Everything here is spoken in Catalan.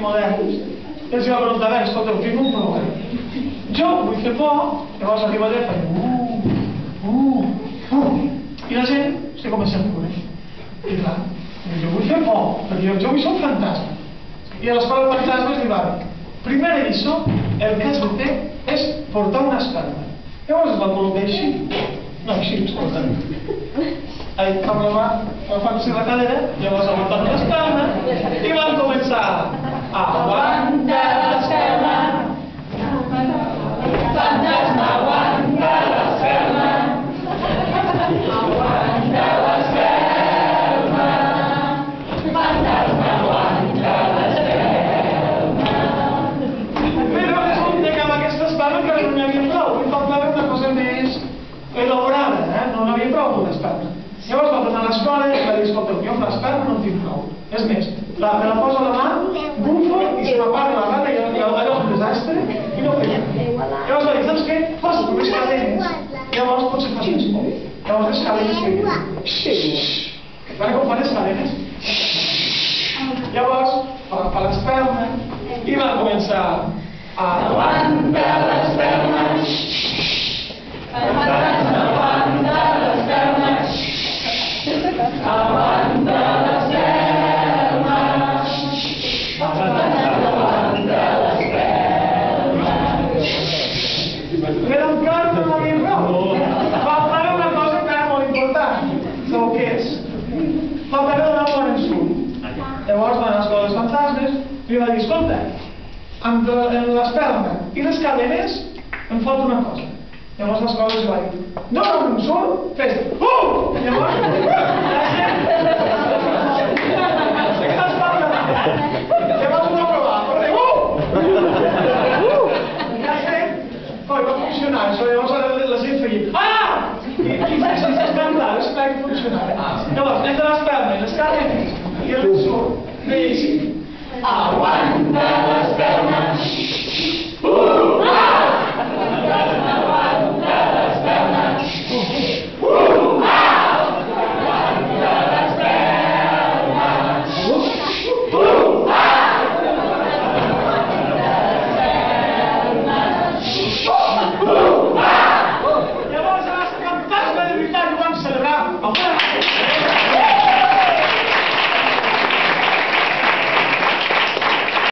moderns. I els va preguntar, a veure, escolteu, tinc un problema. Jo vull fer por, llavors arriba allà i faig i la gent se comença a riure. I clar, jo vull fer por, perquè jo vull ser un fantasma. I a l'escola de fantasmes li va dir, primera lliçó, el que has de fer és portar una espelma. Llavors es va col·locar així, no, així, escolta. Amb la mà, agafant-se la cadera, llavors ha portat l'espelma i van començar a aguanta l'espelma, fantasma, aguanta l'espelma, aguanta l'espelma, fantasma, aguanta l'espelma. Però resulta que amb aquesta espelma encara no n'hi havia prou, li faltava una cosa més elaborada, no n'hi havia prou amb una espelma. Llavors va tornar a l'escola i va dir, escolteu, jo amb l'espelma no en tinc prou. És més, me la poso a la mà, bufo i se m'apaga la gana i allò és un desastre i no feia. Llavors va dir, saps què? Posa més cadenes. Llavors potser fas més por. Llavors les cadenes feien. Veure com fan les cadenes? Llavors va agafar l'espelma i va començar a aguanta l'espelma, fantasma, aguanta l'espelma, aguanta l'espelma, aguanta l'espelma. Però encara no n'havia prou. Faltava una cosa encara molt important. Sabeu què és? Faltava donar un bon insult. Llavors van a l'escola dels fantasmes i li va dir, escolta, amb l'espelma i les cadenes em falta una cosa. Llavors l'escola els va dir, dona un insult, fes llavors llavors no provar, però coi, va funcionar això, llavors la gent feia i s'estan clar, és clar que funcionava. Llavors, entre l'espelma i les cadenes i l'insult, deia així, aguanta l'espelma,